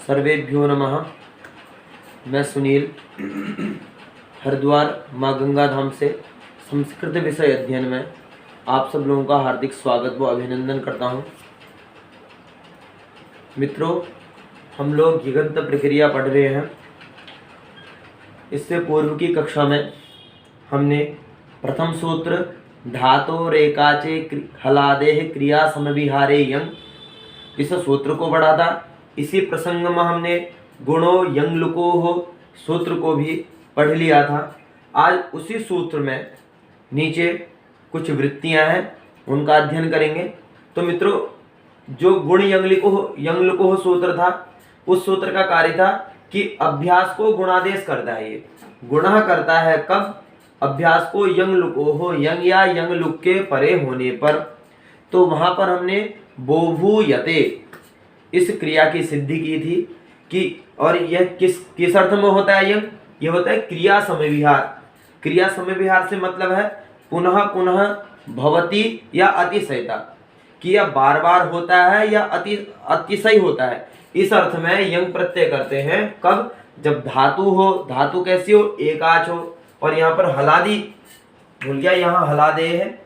सर्वेभ्यो नमः। मैं सुनील हरिद्वार माँ गंगा धाम से संस्कृत विषय अध्ययन में आप सब लोगों का हार्दिक स्वागत व अभिनंदन करता हूँ। मित्रों, हम लोग युगंत प्रक्रिया पढ़ रहे हैं। इससे पूर्व की कक्षा में हमने प्रथम सूत्र धातोरेकाचे हलादेः क्रिया समविहारे यंग इस सूत्र को पढ़ा था। इसी प्रसंग में हमने गुणो यंग लुको हो सूत्र को भी पढ़ लिया था। आज उसी सूत्र में नीचे कुछ वृत्तियां हैं, उनका अध्ययन करेंगे। तो मित्रों, जो गुण यंग लुको हो सूत्र था, उस सूत्र का कार्य था कि अभ्यास को गुणादेश करता है। ये गुणा करता है कब? अभ्यास को यंग लुको हो, यंग या यंग लुक के परे होने पर। तो वहां पर हमने बोभूयते इस क्रिया की सिद्धि की थी कि, और यह किस अर्थ में होता है? यह होता है क्रिया समविहार। क्रिया समविहार से मतलब है पुनः पुनः भवति या अतिशयता, कि यह बार बार होता है या अतिशय होता है। इस अर्थ में यंग प्रत्यय करते हैं कब? जब धातु हो। धातु कैसी हो? एकाच हो। और यहाँ पर हलादी भूल गया, यहाँ हलादे है।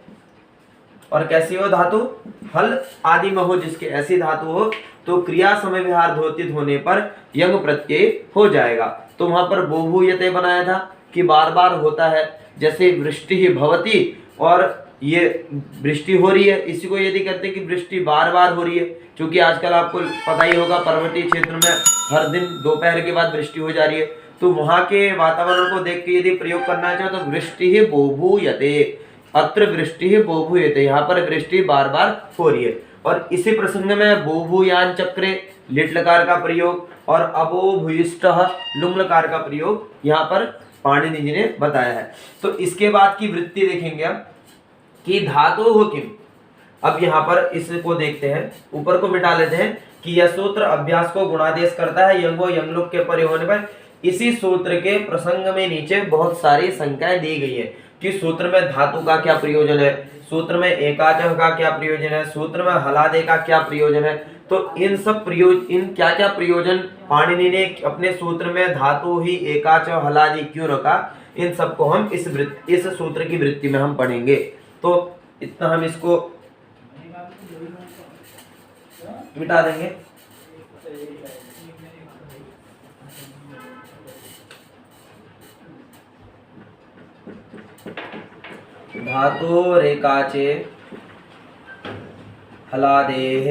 और कैसी हो धातु? हल आदि में हो, जिसके ऐसी धातु हो तो क्रिया समय विहार धोतित होने पर यंग प्रत्यय हो जाएगा। तो वहां पर बोभूयते बनाया था कि बार बार होता है। जैसे वृष्टि ही भवती, और ये वृष्टि हो रही है, इसी को यदि कहते हैं कि वृष्टि बार बार हो रही है। क्योंकि आजकल आपको पता ही होगा, पर्वतीय क्षेत्र में हर दिन दोपहर के बाद वृष्टि हो जा रही है। तो वहां के वातावरण को देख के यदि प्रयोग करना चाहे तो वृष्टि ही बोभूयते, अत्र वृष्टि ही बोभूयते, यहाँ पर वृष्टि बार बार हो रही है। और इसी प्रसंग में बोभूयान चक्रे लिट लकार का प्रयोग और अबो भूयिष्ठ लुंग लकार का प्रयोग यहाँ पर पाणिनि जी ने बताया है। तो इसके बाद की वृत्ति देखेंगे हम कि धातु हो किम। अब यहाँ पर इसको देखते हैं, ऊपर को मिटा लेते हैं कि यह सूत्र अभ्यास को गुणादेश करता है यंगो यंगलुक के परे होने पर। इसी सूत्र के प्रसंग में नीचे बहुत सारी संख्याएं दी गई है कि सूत्र में धातु का क्या प्रयोजन है, सूत्र में एकाच का क्या प्रयोजन है, सूत्र में हलादे का क्या प्रयोजन है। तो इन क्या क्या प्रयोजन पाणिनि ने अपने सूत्र में धातु ही एकाच हलादि क्यों रखा, इन सबको हम इस सूत्र की वृत्ति में हम पढ़ेंगे। तो इतना हम इसको मिटा देंगे। धातु रेकाचे हलादेः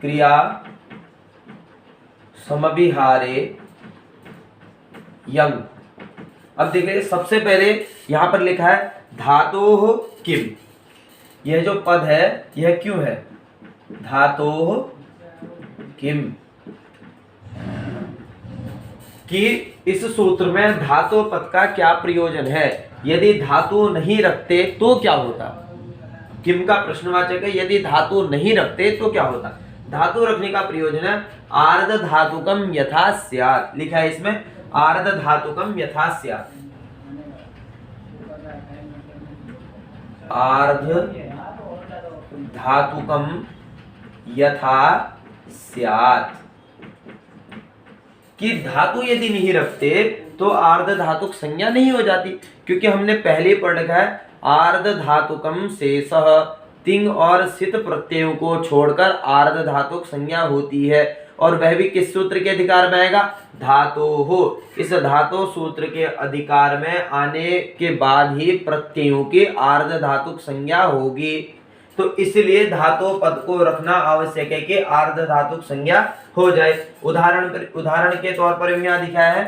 क्रिया समविहारे यंग। अब देखिए, सबसे पहले यहां पर लिखा है धातोः किम। यह जो पद है यह क्यों है? धातोः किम, कि इस सूत्र में धातु पद का क्या प्रयोजन है। यदि धातु नहीं रखते तो क्या होता? किम का प्रश्नवाचक है, यदि धातु नहीं रखते तो क्या होता? धातु रखने का प्रयोजन है आर्ध धातुकम यथा स्यात्। लिखा है इसमें आर्ध धातुकम यथा स्यात्। आर्ध धातुकम यथा स्यात्, कि धातु यदि नहीं रखते तो आर्ध धातुक संज्ञा नहीं हो जाती। क्योंकि हमने पहले पढ़ रखा है आर्ध धातुकम शेषः, तिंग और सित प्रत्ययों को छोड़कर आर्ध धातुक संज्ञा होती है। और वह भी किस सूत्र के अधिकार में आएगा? धातु हो। इस धातु सूत्र के अधिकार में आने के बाद ही प्रत्ययों की आर्ध धातुक संज्ञा होगी। तो इसलिए धातु पद को रखना आवश्यक है कि आर्ध धातुक संज्ञा हो जाए। उदाहरण के तौर पर यहाँ दिखाया है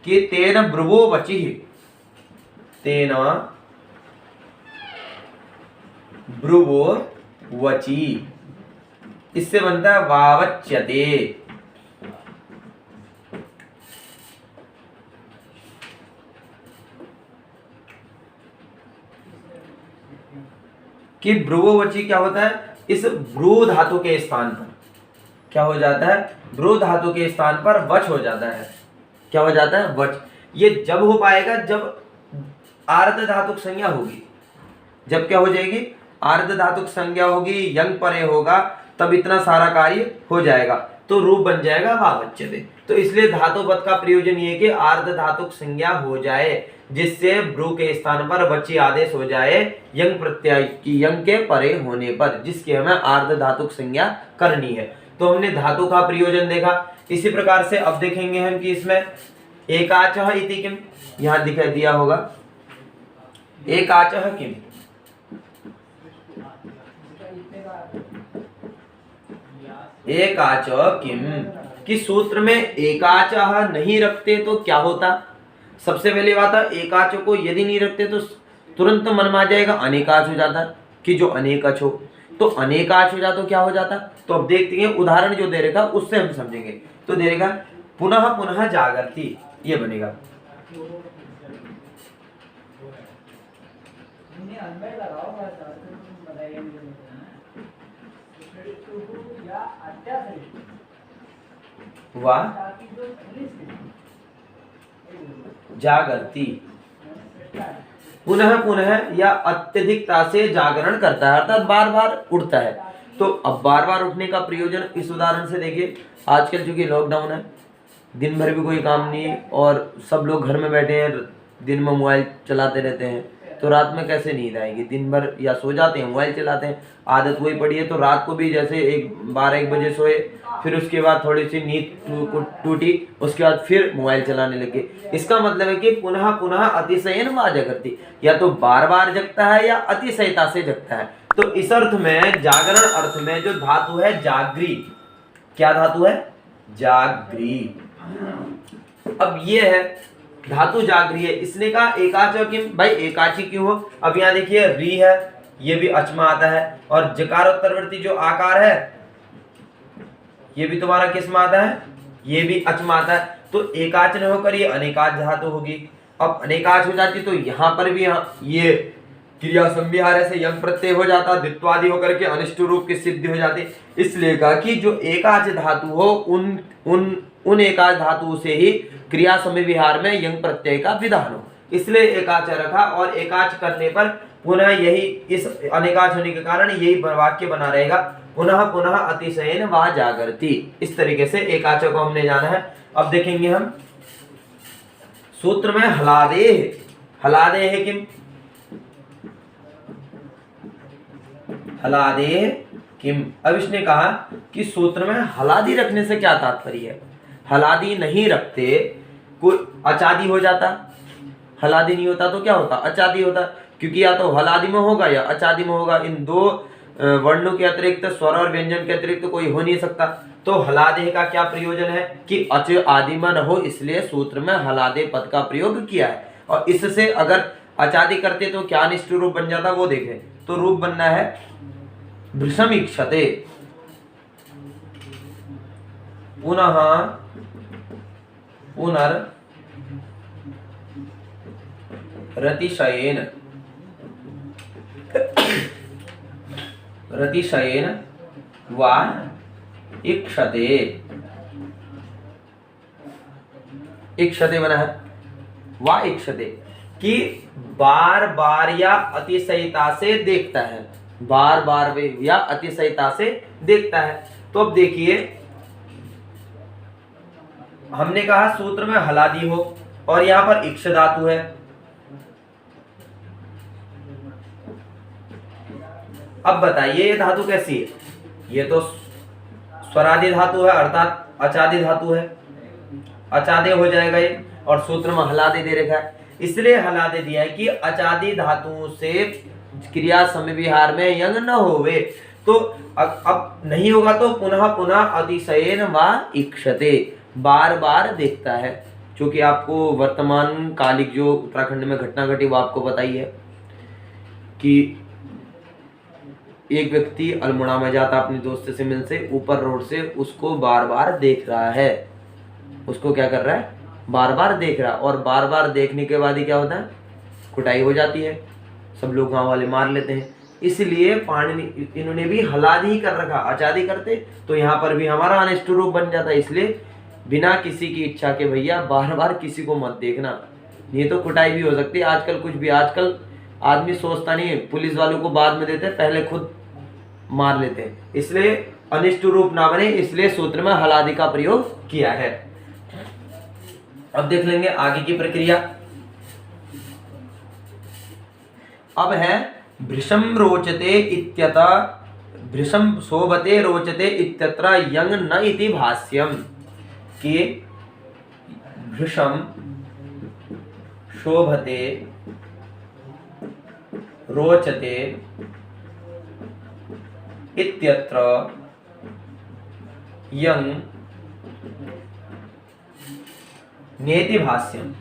कि तेन ब्रुवो वचि, तेन ब्रुवो वचि, इससे बनता है वावच्यते। कि ब्रुवोवचि क्या होता है? इस ब्रू धातु के स्थान पर क्या हो जाता है? ब्रू धातु के स्थान पर वच हो जाता है। क्या हो जाता है? वच। ये जब हो पाएगा जब आर्ध धातुक संज्ञा होगी। जब क्या हो जाएगी? आर्ध धातुक संज्ञा होगी, यंग परे होगा, तब इतना सारा कार्य हो जाएगा, तो रूप बन जाएगा वा वच्यते। तो इसलिए धातु पद का प्रयोजन ये कि आर्ध धातुक संज्ञा हो जाए, जिससे ब्रू के स्थान पर वच्य आदेश हो जाए यंग प्रत्यय की, यंग के परे होने पर, जिसकी हमें आर्ध धातुक संज्ञा करनी है। तो हमने धातु का प्रयोजन देखा। इसी प्रकार से अब देखेंगे हम कि इसमें एकाचः इति किम, यहां दिखा दिया होगा एकाचः किम, एकाच किम, कि सूत्र में एकाचः नहीं रखते तो क्या होता। सबसे पहली बात है, एकाच को यदि नहीं रखते तो तुरंत मन में आ जाएगा अनेकाच हो जाता, कि जो अनेकच हो, तो अनेकाच हो जाता तो क्या हो जाता। तो अब देखते हैं उदाहरण जो दे रहेगा उससे हम समझेंगे। तो दे रहेगा पुनः पुनः जागर्ति, ये बनेगा वाह जागृति, पुनः पुनः या अत्यधिकता से जागरण करता है, अर्थात बार बार उठता है। तो अब बार बार उठने का प्रयोजन इस उदाहरण से देखिए। आजकल चूंकि लॉकडाउन है, दिन भर भी कोई काम नहीं है और सब लोग घर में बैठे हैं, दिन में मोबाइल चलाते रहते हैं, तो रात में कैसे नींद आएगी। दिन भर या सो जाते हैं मोबाइल चलाते हैं, आदत वही पड़ी है। तो रात को भी जैसे 12-1 बजे सोए, फिर उसके बाद थोड़ी सी नींद टूटी, उसके बाद फिर मोबाइल चलाने लगे। इसका मतलब है कि पुनः पुनः अतिशयन वा जागृति, या तो बार बार जगता है या अतिशयता से जगता है। तो इस अर्थ में, जागरण अर्थ में जो धातु है जागृ, क्या धातु है, जागृ। अब ये है धातु जागृ है, इसने कहा एकाच किम, भाई एकाची क्यों हो। अब यहाँ देखिए री है, ये भी अच में आता है, और जकारोत्तरवर्ती जो आकार है ये भी तुम्हारा किस में आता है, ये भी अच में आता है। तो एकाच न होकर ये अनेकाच धातु होगी। अब अनेकाच हो जाती तो यहाँ पर भी ये क्रिया संविहार से यंग प्रत्यय हो जाता, द्वित्वादि होकर के अनिष्ट रूप की सिद्धि हो जाती। इसलिए कहा कि जो एकाच धातु हो उन एकाच धातु से ही क्रिया संविहार में यंग प्रत्यय का विधान हो, इसलिए एकाच रखा। और एकाच करने पर पुनः यही, इस अनेकाच होने के कारण यही वाक्य बना रहेगा, पुनः पुनः अतिशयन वा जागृति। इस तरीके से एकाच को हमने जाना है। अब देखेंगे हम सूत्र में हलादेह, हलादेह किम, हलादेह किम। अब इसने कहा कि सूत्र में हलादी रखने से क्या तात्पर्य है। हलादी नहीं रखते कोई अचादी हो जाता, हलादी नहीं होता तो क्या होता, अचादी होता, क्योंकि या तो हलादी में होगा या अचादी में होगा। इन दो वर्णों के अतिरिक्त, स्वर और व्यंजन के अतिरिक्त कोई हो नहीं सकता। तो हलादेह का क्या प्रयोजन है कि अच आदि में न हो, इसलिए सूत्र में हलादे पद का प्रयोग किया है। और इससे अगर अचादी करते तो क्या निष्ठ रूप बन जाता वो देखें। तो रूप बनना है भृशमीक्षते, पुनः पुनर रतिशयेन, रतिशयेन वा इक्षते, इक्षते बना है वा इक्षते, कि बार बार या अतिशयता से देखता है, बार बार या अतिशयता से देखता है। तो अब देखिए हमने कहा सूत्र में हलादी हो और यहां पर इक्ष धातु है। अब बताइए ये धातु कैसी है, ये तो स्वरादि धातु है, अर्थात अचादी धातु है, अचादे हो जाएगा ये, और सूत्र में हलादे दे रखा है, इसलिए हलादे दिया है कि अचादी धातुओं से क्रिया समविहार में यंग न होवे। तो अब नहीं होगा तो पुनः पुनः अतिशयेन वा इक्षते, बार बार देखता है। क्योंकि आपको वर्तमान कालिक जो उत्तराखंड में घटना घटी वो आपको पता ही है कि एक व्यक्ति अल्मोड़ा में जाता अपने दोस्त से मिलने से, ऊपर रोड से उसको बार बार देख रहा है, उसको क्या कर रहा है, बार बार देख रहा है। और बार बार देखने के बाद ही क्या होता है, कुटाई हो जाती है, सब लोग गांव वाले मार लेते हैं। इसलिए पाणिनि इन्होंने भी हलादी ही कर रखा, अचादी करते तो यहाँ पर भी हमारा अनिष्ट रूप बन जाता। इसलिए बिना किसी की इच्छा के भैया बार बार किसी को मत देखना, नहीं तो कुटाई भी हो सकती है। आजकल कुछ भी, आजकल आदमी सोचता नहीं है, पुलिस वालों को बाद में देते हैं, पहले खुद मार लेते हैं, इसलिए अनिष्ट रूप ना बने, इसलिए सूत्र में हलादि का प्रयोग किया है। अब देख लेंगे आगे की प्रक्रिया। अब है भृशम रोचते इत्यतः, भृशम शोभते रोचते इत्यत्र यंग न इति भाष्यम, कि भृशम शोभते रोचते इत्यत्र यंग नेति भाष्यम।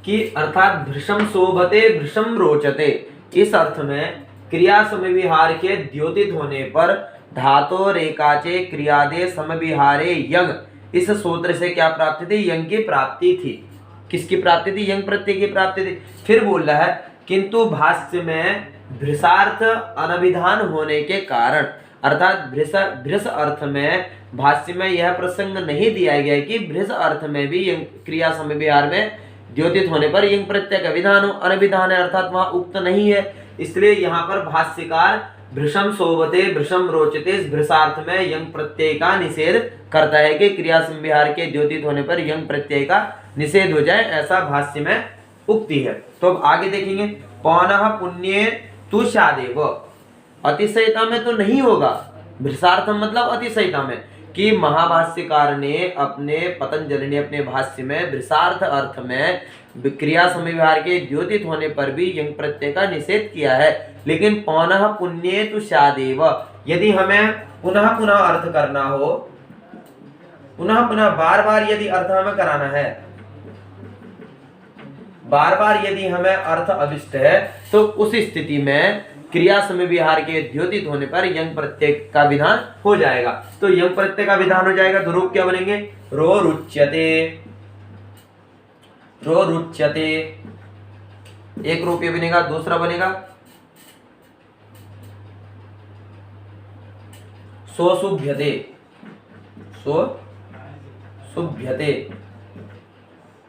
कि अर्थात भृशम शोभते भृशम रोचते, इस अर्थ में क्रिया समविहार के द्योतित होने पर धातो रेकाचे क्रियादे समविहारे यंग, इस सूत्र से क्या प्राप्ति थी? यंग की प्राप्ति थी। किसकी प्राप्ति थी? यंग प्रत्यय की प्राप्ति थी। फिर बोल रहा है किंतु भाष्य में भृशार्थ अनभिधान होने के कारण, अर्थात भृश अर्थ में भाष्य में यह प्रसंग नहीं दिया गया कि भृश अर्थ में भी यंग क्रिया समविहार में द्योतित होने पर यंग प्रत्यय का विधान हो, अनभिधान है अर्थात वहां उक्त नहीं है, इसलिए यहाँ पर भाष्यकार भृशम शोभते भृशम रोचते इस भृशार्थ में यंग प्रत्यय का निषेध करता है कि क्रिया संविहार के द्योतित होने पर यंग प्रत्यय का निषेध हो जाए, ऐसा भाष्य में उक्ति है। तो अब आगे देखेंगे, पौनः पुण्य तु शादेव, अतिशयता में तो नहीं होगा, भृशार्थम मतलब अतिशयता में, कि महाभाष्यकार ने अपने पतंजलि ने अपने भाष्य में भृशार्थ अर्थ में क्रिया समविहार के द्योतित होने पर भी यंग प्रत्यय का निषेध किया है। लेकिन पौनः पुण्य तु शादेव, यदि हमें पुनः पुनः अर्थ करना हो, पुनः पुनः बार बार यदि अर्थ हमें कराना है, बार बार यदि हमें अर्थ अभिष्ट है, तो उस स्थिति में क्रिया समविहार के द्योतित होने पर यंग प्रत्यय का विधान हो जाएगा। तो यंग प्रत्यय का विधान हो जाएगा तो रूप क्या बनेंगे? रो रुच्यते, रो रुच्यते, एक रूप ये बनेगा। दूसरा बनेगा सो शुभ्यते, सो शुभ्यते।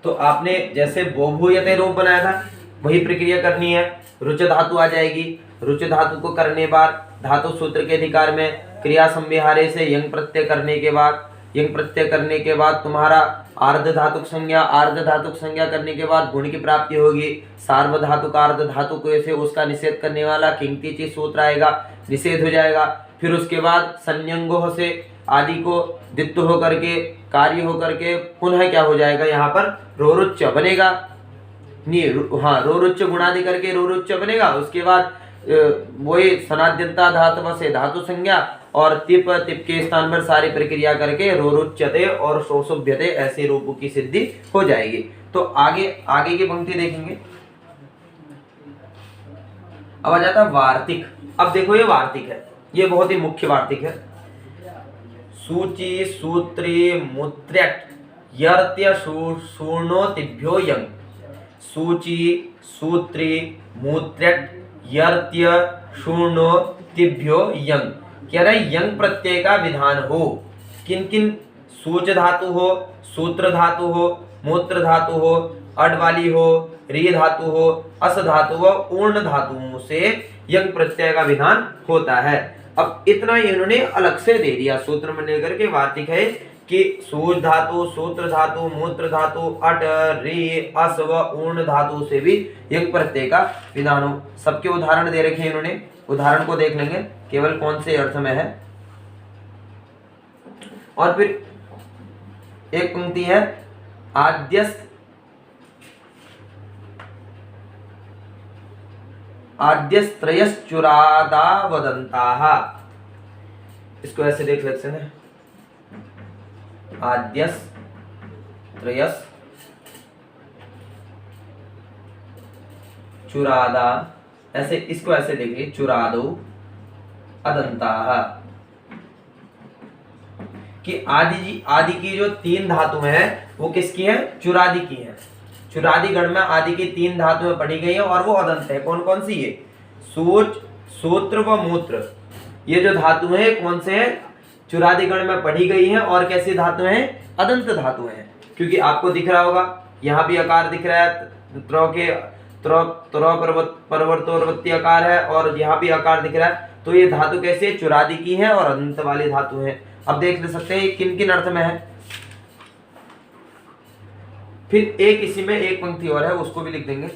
तो आपने जैसे बोभूयते रूप बनाया था वही प्रक्रिया करनी है। रुच धातु आ जाएगी, रुच धातु को करने बाद धातु सूत्र के अधिकार में क्रिया संविहारे से यंग प्रत्यय करने के बाद, यंग प्रत्यय करने के बाद तुम्हारा आर्ध धातुक संज्ञा, आर्ध धातुक संज्ञा करने के बाद गुण की प्राप्ति होगी। सार्वधातुक आर्ध धातु को से उसका निषेध करने वाला किंक्ति सूत्र आएगा, निषेध हो जाएगा। फिर उसके बाद संयंगो से आदि को दित्व होकर के कार्य होकर के पुनः क्या हो जाएगा? यहाँ पर रोरुच्च बनेगा, हाँ रोरुच्च गुणादि करके रोरुच्च बनेगा। उसके बाद वही सनाद्यंता धातु से धातु संज्ञा और तिप के स्थान पर सारी प्रक्रिया करके रोरुच्यते और शोशुभ्यते ऐसे रूपों की सिद्धि हो जाएगी। तो आगे की पंक्ति देखेंगे। अब आ जाता है वार्तिक। अब देखो ये वार्तिक है, ये बहुत ही मुख्य वार्तिक है। सूची सूत्री मुत्र्यट यर्त्य शूर्णोतिभ्यो यंग, सूची सूत्री मुत्र्यट यर्त्य शूर्णोतिभ्यो यंग, कह रहे यंग प्रत्यय का विधान हो। किन किन? सूच धातु हो, सूत्र धातु हो, मूत्र धातु हो, अड वाली हो, री धातु हो, अस धातु हो, ऊर्ण धातुओं से यंग प्रत्यय का विधान होता है। अब इतना इन्होंने अलग से दे दिया सूत्र में लेकर के। वार्तिक है कि सूच धातु, सूत्र धातु, मूत्र धातु, अट, री, अस व ऊर्ण धातु से भी यंग प्रत्यय का विधान हो। सबके उदाहरण दे रखे हैं इन्होंने, उदाहरण को देख लेंगे केवल कौन से अर्थ में है। और फिर एक पंक्ति है आद्यस्त्रयश्चुरादा वदन्ताः, इसको ऐसे देख लेते हैं। आद्यस्त्रयस् चुरादा, ऐसे इसको ऐसे देखिए, चुरादो अदंताः, कि आदि की जो तीन धातु है वो किसकी है? चुरादि की है। चुरादि गण में आदि की तीन धातुएं पढ़ी गई है और वो अदंत है। कौन कौन सी? ये सूच, सूत्र व मूत्र, ये जो धातु है कौन से हैं? चुरादी गण में पढ़ी गई हैं और कैसी धातु हैं, अदंत धातु हैं। क्योंकि आपको दिख रहा होगा यहाँ भी आकार दिख रहा है, परवर्तोर्वृत्तीय आकार है और यहाँ भी आकार दिख रहा है। तो ये धातु कैसे, चुरादी की है और अदंत वाली धातु है। अब देख ले सकते हैं किन किन अर्थ में है। फिर एक इसी में एक पंक्ति और है, उसको भी लिख देंगे।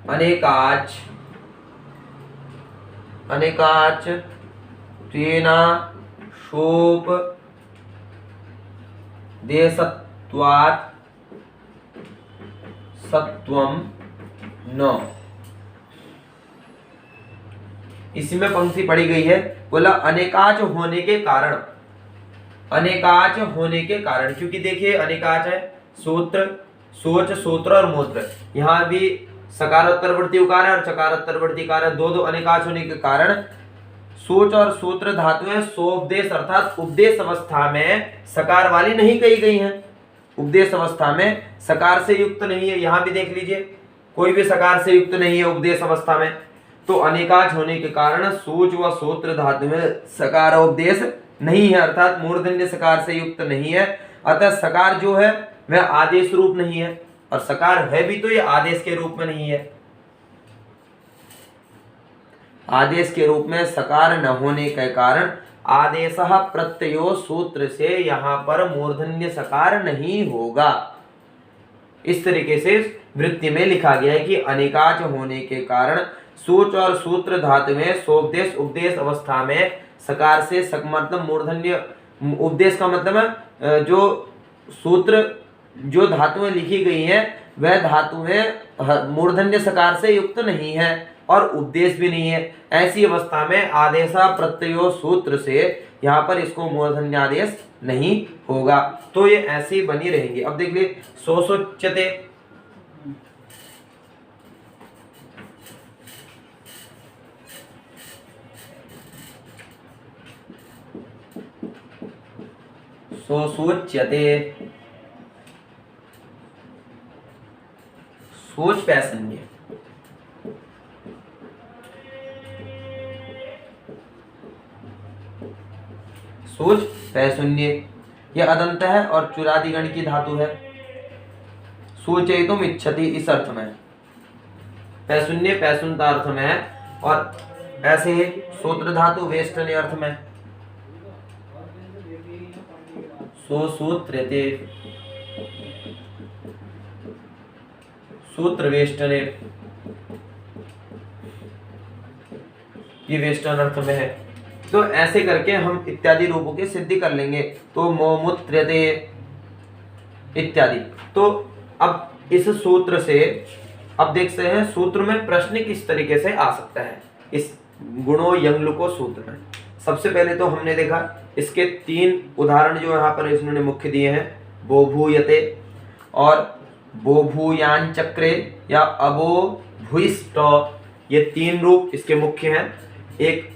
अनेकाच अनेकाच तेना शोप देशत्वात् सत्वम न। इसी में पंक्ति पढ़ी गई है, बोला अनेकाच होने के कारण, अनेकाच होने के कारण। क्योंकि देखिए अनेकाच है सूत्र, सोच, सूत्र और मूत्र, यहाँ भी सकारोत्तरवर्ती उकार है और चकारोत्तरवर्ती उकार है, दो दो अनेकाच होने के कारण सोच और सूत्र धातुएं सोपदेश अर्थात उपदेश अवस्था में सकार वाली नहीं कही गई हैं। उपदेश अवस्था में सकार से युक्त नहीं है, यहां भी देख लीजिए कोई भी सकार से युक्त नहीं है उपदेश अवस्था में। तो अनेकाच होने के कारण सोच व सूत्र धातु में सकार उपदेश नहीं है, अर्थात मूर्धन्य सकार से युक्त नहीं है। अतः सकार जो है वह आदेश रूप नहीं है, और सकार है भी तो ये आदेश के रूप में नहीं है। आदेश के रूप में सकार न होने के कारण आदेशः प्रत्ययो सूत्र से यहाँ पर मूर्धन्य सकार नहीं होगा। इस तरीके से वृत्ति में लिखा गया है कि अनेकाच होने के कारण सोच और सूत्र धातु में सोपदेश उपदेश अवस्था में सकार से मतलब मूर्धन्य, उपदेश का मतलब है जो सूत्र जो धातुएं लिखी गई हैं वह धातुएं मूर्धन्य सकार से युक्त नहीं है और उपदेश भी नहीं है। ऐसी अवस्था में आदेशा प्रत्ययो सूत्र से यहाँ पर इसको मूर्धन्य आदेश नहीं होगा, तो ये ऐसी बनी रहेंगी। अब देख लीजिए सोचते, सोचते, सोच पैसन्य, सोच पैशून्य, यह अदंत है और चुरादिगण की धातु है। सोचेतुम इच्छति इस अर्थ में, पैशून्य पैशून्यता अर्थ में है, और ऐसे ही सूत्र धातु वेष्टन अर्थ में सूत्रते, सूत्र वेष्टने, ये वेष्टन अर्थ में है। तो ऐसे करके हम इत्यादि रूपों की सिद्धि कर लेंगे। तो मोमुत्र्यते इत्यादि। तो अब इस सूत्र से अब देखते हैं सूत्र में प्रश्न किस तरीके से आ सकता है इस गुणों यंगलुको सूत्र में। सबसे पहले तो हमने देखा इसके 3 उदाहरण जो यहाँ पर इन्होंने मुख्य दिए हैं, बोभूयते और बोभूयान चक्रे या अबो भूइष्ट, ये 3 रूप इसके मुख्य हैं। एक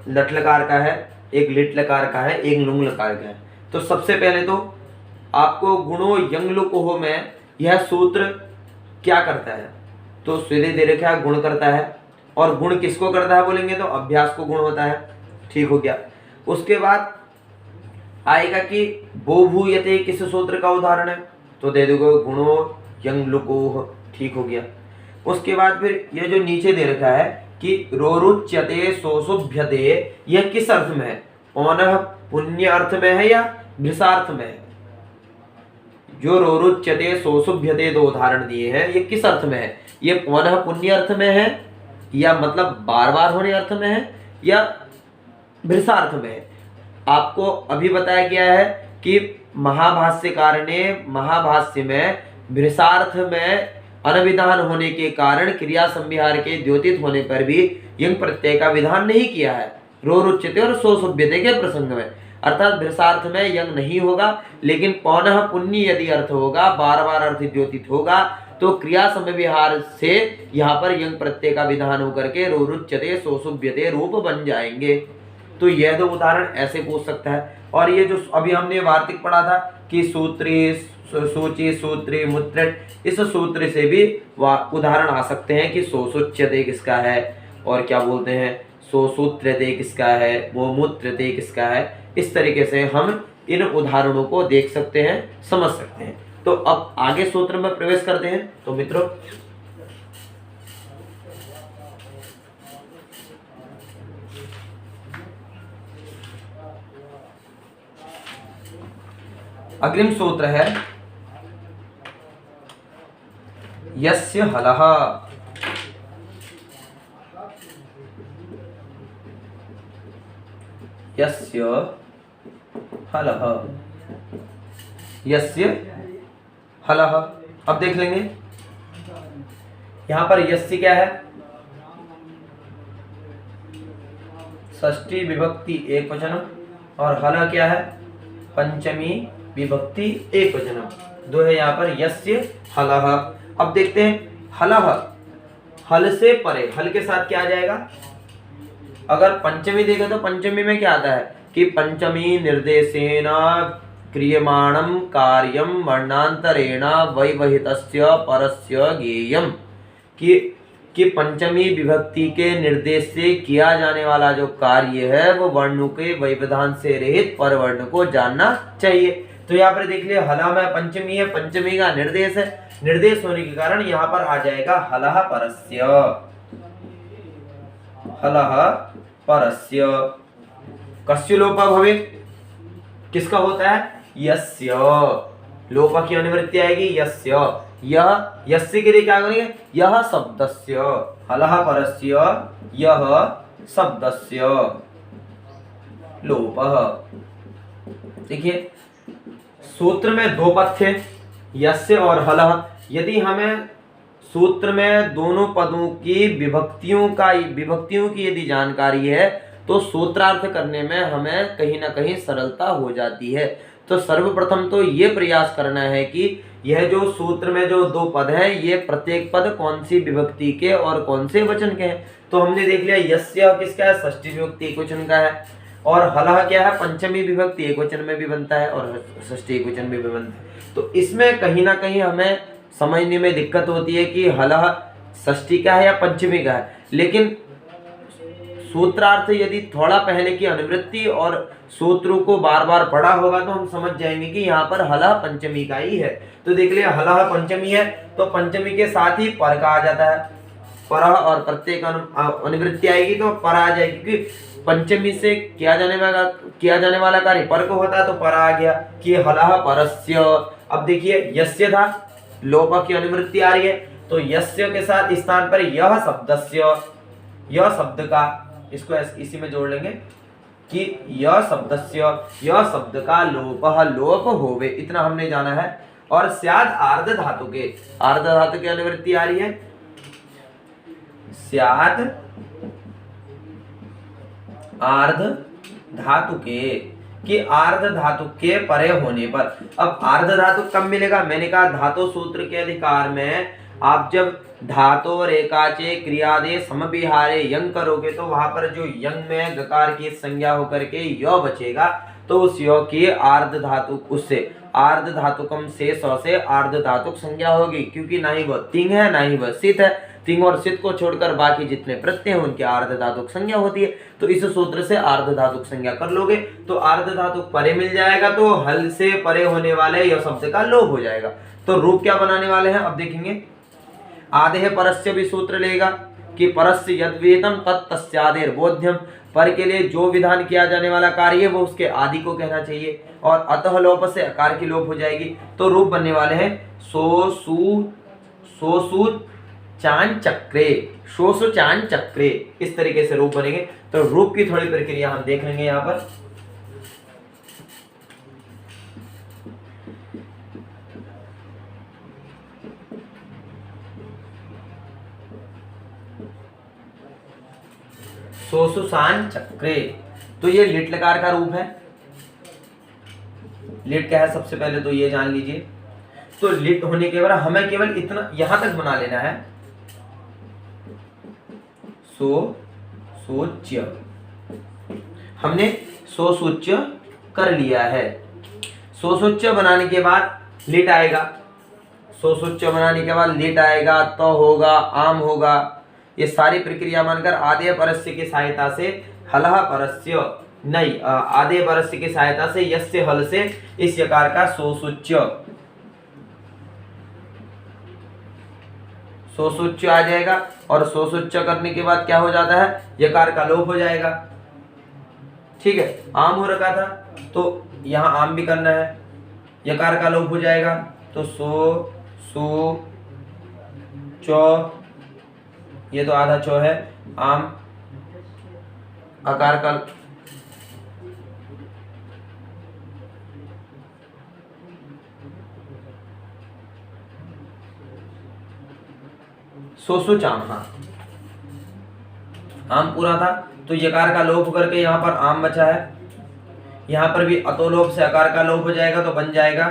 लट लकार का है, एक लिट लकार का है, एक लुंग लकार का है। तो सबसे पहले तो आपको गुणों यंगलुको में यह सूत्र क्या करता है, तो सीधे दे रखा है गुण करता है। और गुण किसको करता है बोलेंगे तो अभ्यास को गुण होता है, ठीक हो गया। उसके बाद आएगा कि बोभूयते किस सूत्र का उदाहरण है, तो दे दोगे गुणों यंगलुको, ठीक हो गया। उसके बाद फिर ये जो नीचे दे रखा है कि रोरुच्यते सोसुभ्यते, यह किस अर्थ में है, पौनः पुण्य अर्थ में है या भृसार्थ में है। जो रोरुच्यते सोसुभ्यते 2 उदाहरण दिए हैं, ये किस अर्थ में है, ये पौनः पुण्य अर्थ में है या मतलब बार बार होने अर्थ में है या भृसार्थ में है। आपको अभी बताया गया है कि महाभाष्यकार ने महाभाष्य में भृसार्थ में अनविधान होने के कारण क्रिया संविहार के द्योतित होने पर भी यंग प्रत्यय का विधान नहीं किया है रोरुच्यते और सोसुभ्यते के प्रसंग में। अर्थात भृसार्थ में यंग नहीं होगा, लेकिन पौनः पुण्य यदि अर्थ होगा, बार बार अर्थ द्योतित होगा, तो क्रिया संविहार से यहाँ पर यंग प्रत्यय का विधान होकर के रोरुच्यते सोसुभ्यते रूप बन जाएंगे। तो यह 2 उदाहरण ऐसे पूछ सकता है। और ये जो अभी हमने वार्तिक पढ़ा था कि सूत्री सूची, सूत्री, मुत्रिट, इस सूत्र से भी उदाहरण आ सकते हैं कि सोसूच्यते किसका है और क्या बोलते हैं सोसूत्र्यते किसका है, वो मूत्रते किसका है। इस तरीके से हम इन उदाहरणों को देख सकते हैं, समझ सकते हैं। तो अब आगे सूत्र में प्रवेश करते हैं। तो मित्रों अग्रिम सूत्र है यस्य हलः। यस्य हलः, यस्य हलः। अब देख लेंगे यहां पर यस्य क्या है, षष्ठी विभक्ति एक वचन, और हल क्या है, पंचमी विभक्ति एक वचन, दो है यहाँ पर यस्य हलः। अब देखते हैं हलः, हल से परे, हल के साथ क्या आ जाएगा, अगर पंचमी देखें तो पंचमी में क्या आता है कि पंचमी निर्देशेन क्रियमाणं कार्यं वर्णांतरेण वैवहितस्य परस्य ज्ञेयम्, कि पंचमी विभक्ति के निर्देश से किया जाने वाला जो कार्य है वो वर्ण के वैवधान से रहित पर वर्ण को जानना चाहिए। तो यहाँ पर देख लिया हला में पंचमी है, पंचमी का निर्देश है, निर्देश होने के कारण यहाँ पर आ जाएगा हलः परस्य, हलः परस्य। कस्य लोपः भवेत्, किसका होता है, यस्य, लोप की अनुवृत्ति आएगी यस्य, यह यस्य के लिए क्या करेंगे, यह शब्दस्य, हलः परस्य यह शब्दस्य लोपः। देखिए सूत्र में दो पद थे यस्य और हलः, यदि हमें सूत्र में दोनों पदों की विभक्तियों की यदि जानकारी है तो सूत्रार्थ करने में हमें कहीं ना कहीं सरलता हो जाती है। तो सर्वप्रथम तो ये प्रयास करना है कि यह जो सूत्र में जो दो पद हैं ये प्रत्येक पद कौन सी विभक्ति के और कौन से वचन के हैं। तो हमने देख लिया यस्य किसका है, षष्ठी विभक्ति एक वचन का है, और हलः क्या है, पंचमी विभक्ति एक वचन में भी बनता है और षष्ठी एक वचन में भी बनता है। तो इसमें कहीं ना कहीं हमें समझने में दिक्कत होती है कि हलः षष्ठी का है या पंचमी का है, लेकिन सूत्रार्थ यदि थोड़ा पहले की अनुवृत्ति और सूत्रों को बार बार पढ़ा होगा तो हम समझ जाएंगे कि यहाँ पर हलः पंचमी का ही है। तो देख लिया हलः पंचमी है तो पंचमी के साथ ही पर का आ जाता है, पर और प्रत्येक अनुवृत्ति आएगी तो पर आ जाएगी, क्योंकि पंचमी से किया जाने वाला कार्य पर को होता है तो पर आ गया कि हलः परस्य। अब देखिए यस्य था, लोप की अनुवृत्ति आ रही है तो यस्य के साथ स्थान पर यह शब्दस्य, यह शब्द का, इसको इसी में जोड़ लेंगे कि यह शब्दस्य, यह शब्द का लोपः लोप होवे, इतना हमने जाना है। और स्याद आर्ध धातु की अनुवृत्ति आ रही है, स्याद आर्ध धातु के, कि आर्ध धातु के परे होने पर। अब आर्ध धातु कब मिलेगा, मैंने कहा धातु सूत्र के अधिकार में आप जब धातो रेकाचे क्रियादेश समविहारे यंग करोगे तो वहां पर जो यंग में गकार की संज्ञा होकर के य बचेगा, तो उस य की आर्ध धातु, उससे आर्ध धातुकम शेष से आर्ध धातुक संज्ञा होगी, क्योंकि ना ही वह तिंग है ना ही वह सित है। तिंग और सित को छोड़कर बाकी जितने प्रत्यय हैं उनकी आर्ध धातुक संज्ञा होती है। तो इस सूत्र से आर्ध धातुक संज्ञा कर लोगे तो आर्ध धातुक परे मिल जाएगा, तो हल से परे होने वाले यह शब्द का लोप हो जाएगा। तो रूप क्या बनाने वाले हैं, अब देखेंगे। आदेह परस्य भी सूत्र लेगा कि परस्य यद वेदम तत्तस्यादेर बोध्यम, पर के लिए जो विधान किया जाने वाला कार्य है वो उसके आदि को कहना चाहिए, और अतः लोप से अकार की लोप हो जाएगी। तो रूप बनने वाले हैं सोसु चान चक्रे, शोसु चान चक्रे, इस तरीके से रूप बनेंगे। तो रूप की थोड़ी प्रक्रिया हम देख लेंगे यहाँ पर। सोसुसान चक्रे, तो ये लिट लकार का रूप है। लिट क्या है सबसे पहले तो ये जान लीजिए। तो लिट होने के बाद हमें केवल इतना यहां तक बना लेना है, सोच्य, हमने सोसूच्य कर लिया है। सोसूच्य बनाने के बाद लिट आएगा, सोसूच्य बनाने के बाद लिट आएगा, तो होगा, आम होगा। ये सारी प्रक्रिया मानकर आदेय परस्य की सहायता से हलः परस्य नहीं, आदेय परस्य की सहायता से यस्य हल से इस यकार का सोसूच्य आ जाएगा, और सोसूच्य करने के बाद क्या हो जाता है, यकार का लोप हो जाएगा। ठीक है, आम हो रखा था तो यहाँ आम भी करना है, यकार का लोप हो जाएगा, तो सो सु चौ, ये तो आधा चौ है, आम, अकार का सोसुचाम, हाँ आम पूरा था तो यकार का लोप करके यहाँ पर आम बचा है, यहाँ पर भी अतोलोप से अकार का लोप हो जाएगा तो बन जाएगा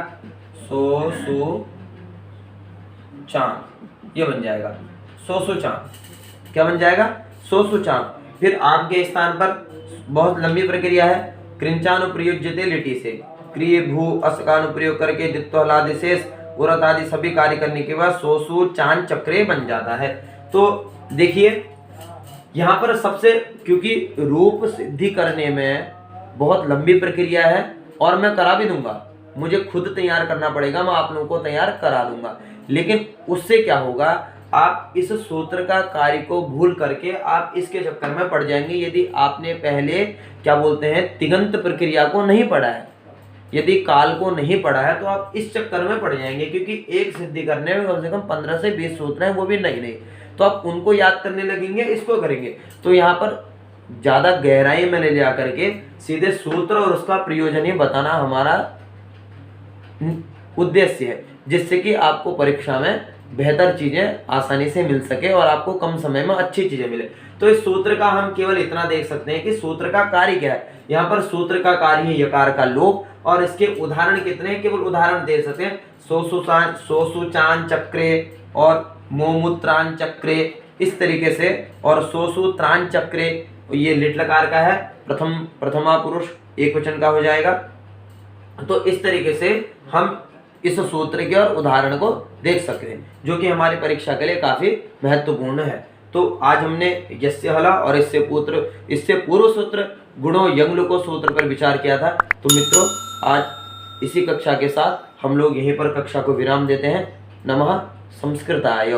सोसुचाम, ये बन जाएगा सोसुचाम। क्या बन जाएगा, सोसुचाम। फिर आम के स्थान पर बहुत लंबी प्रक्रिया है, कृंचानुप्रयुज्यते लिटि से क्रिय भू अस का अनुप्रयोग करके दित्वलादि शेष उरत आदि सभी कार्य करने के बाद सोसु चांद चक्रे बन जाता है। तो देखिए यहाँ पर सबसे, क्योंकि रूप सिद्धि करने में बहुत लंबी प्रक्रिया है और मैं करा भी दूंगा, मुझे खुद तैयार करना पड़ेगा, मैं आप लोगों को तैयार करा दूंगा, लेकिन उससे क्या होगा, आप इस सूत्र का कार्य को भूल करके आप इसके चक्कर में पड़ जाएंगे यदि आपने पहले क्या बोलते हैं तिगंत प्रक्रिया को नहीं पढ़ा है, यदि काल को नहीं पढ़ा है तो आप इस चक्कर में पड़ जाएंगे, क्योंकि एक सिद्धि करने में कम से कम 15 से 20 सूत्र हैं, वो भी नहीं, तो आप उनको याद करने लगेंगे, इसको करेंगे। तो यहाँ पर ज़्यादा गहराई में ले जा करके सीधे सूत्र और उसका प्रयोजन ही बताना हमारा उद्देश्य है, जिससे कि आपको परीक्षा में बेहतर चीज़ें आसानी से मिल सके और आपको कम समय में अच्छी चीज़ें मिले। तो इस सूत्र का हम केवल इतना देख सकते हैं कि सूत्र का कार्य क्या है। यहाँ पर सूत्र का कार्य है यकार का लोप, और इसके उदाहरण कितने हैं, केवल उदाहरण दे सकते हैं, सोसुचान चक्रे और मोमूत्रान चक्रे, इस तरीके से, और सोसूत्रान चक्रे, ये लिट लकार का है, प्रथमा पुरुष एक वचन का हो जाएगा। तो इस तरीके से हम इस सूत्र के और उदाहरण को देख सकते हैं, जो कि हमारी परीक्षा के लिए काफी महत्वपूर्ण है। तो आज हमने यस्य हला और इससे पूर्व सूत्र गुणों यंग लुको सूत्र पर विचार किया था। तो मित्रों, आज इसी कक्षा के साथ हम लोग यहीं पर कक्षा को विराम देते हैं। नमः संस्कृताय।